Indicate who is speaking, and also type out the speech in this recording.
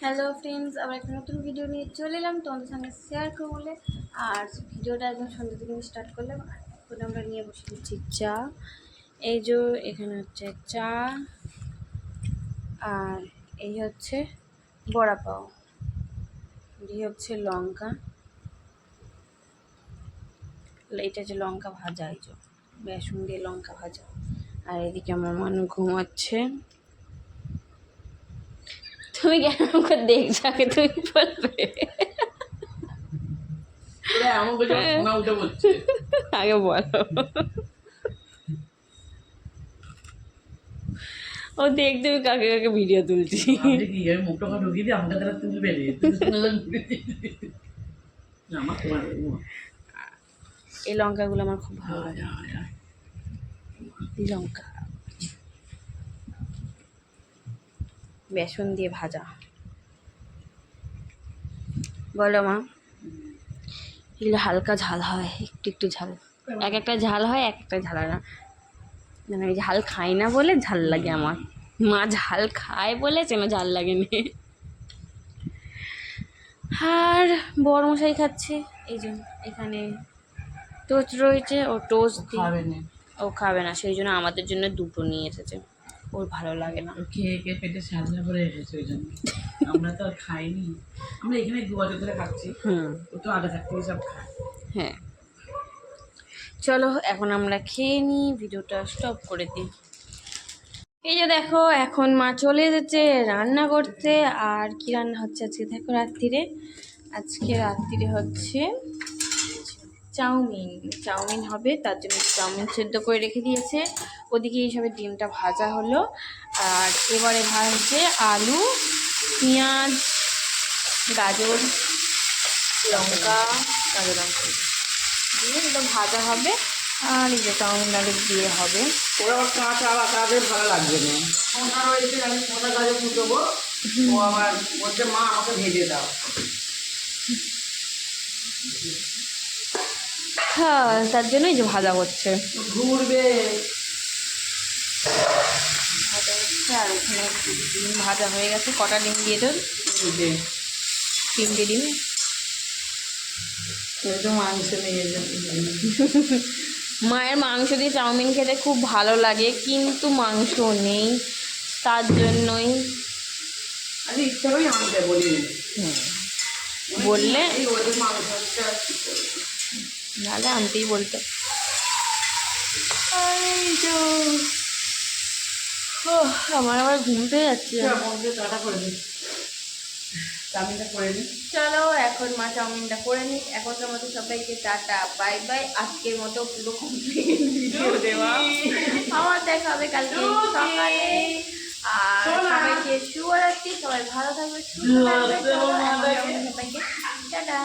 Speaker 1: Hello friends, আবার একটা নতুন ভিডিও নিয়ে চলে এলাম তোমাদের সঙ্গে শেয়ার করবো বলে। আর ভিডিওটা একদম সন্ধ্যা থেকে স্টার্ট করলাম। এখন আমরা নিয়ে বসে দিচ্ছি চা। এই যে এখানে হচ্ছে চা, আর এই হচ্ছে বড়া পাও, এই হচ্ছে লঙ্কা, এটা হচ্ছে লঙ্কা ভাজা, এই যে বেসন দিয়ে লঙ্কা ভাজা। আর এদিকে আমার মানু ঘুমাচ্ছে। তুমি কেন আমাকে দেখছো? আগে তুমি বলবে। আগে বলো। ও দেখ, তুমি কাকে কাকে ভিডিও তুলছি। এই লঙ্কাগুলো আমার খুব ভালো লাগে। লঙ্কা বেসন দিয়ে ভাজা। বলো মা, এগুলো হালকা ঝাল হয়, একটু একটু ঝাল, এক একটা ঝাল হয়, এক একটা ঝাল হয় না। মানে আমি ঝাল খাই না বলে ঝাল লাগে আমার। মা ঝাল খায় বলে যেন ঝাল লাগে নি। আর বড় মশাই খাচ্ছে, এই জন্য এখানে টোস্ট রয়েছে, ও টোস্ট খাবে না, ও খাবে না, সেই জন্য আমাদের জন্য দুটো নিয়ে এসেছে। ওর ভালো লাগে না,
Speaker 2: খেয়ে খেয়ে পেটে সাজনা করে এসেছে, ওই জন্য আমরা তো আর খাইনি। আমরা এখানে 2 বছর ধরে খাচ্ছি। ও তো আগে থাকতে সব খায়।
Speaker 1: হ্যাঁ, চলো এখন আমরা খেয়ে নিই, ভিডিওটা স্টপ করে দিই। এই যে দেখো, এখন মা চলে এসেছে রান্না করতে। আর কি রান্না হচ্ছে আজকে দেখো রাত্রিরে? আজকে রাত্রিরে হচ্ছে চাউমিন। চাউমিন হবে, তার জন্য চাউমিন সেদ্ধ করে রেখে দিয়েছে। ওদিকে হিসাবে ডিমটা ভাজা হলো। আর এবারে ভাজছে আলু, পেঁয়াজ, গাজর, লঙ্কা, কাঁচা লঙ্কা দিয়ে এগুলো ভাজা হবে। আর এই যে চাউমিন আলু দিয়ে হবে।
Speaker 2: ওরা আবার কাঁচা আবার কাঁচা ভালো লাগবে না। শশা রয়েছে, আমি শশা গাজর ফুটবো। ও আবার বলছে মা আমাকে ভেজে দাও।
Speaker 1: হ্যাঁ, তার জন্যই যে ভাজা হচ্ছে।
Speaker 2: ঘুরবে
Speaker 1: ভাজা হচ্ছে। আর এখানে ডিম ভাজা হয়ে গেছে। কটা ডিম দিয়ে দেন? 3টে ডিম।
Speaker 2: মাংস নিয়ে যাবে।
Speaker 1: মায়ের মাংস দিয়ে চাউমিন খেতে খুব ভালো লাগে, কিন্তু মাংস নেই, তার জন্যই
Speaker 2: আমি ইচ্ছা করেই আনতে বলি।
Speaker 1: বললে
Speaker 2: ওদের মাংস
Speaker 1: নাহলে আনতেই বলতে। আমার আবার ঘুম পেয়ে যাচ্ছে। চলো এখন মা চাউমিনটা করে নিই। এখনকার মতো সবাইকে টাটা বাই বাই। আজকের মতো পুরো কমপ্লিট ভিডিও দেওয়া। আমার দেখা হবে কালকে সকালে। আর সবাইকে শুভরাত্রি, সবাই ভালো থাকবে, সুস্থ থাকবে। সবাইকে টাটা।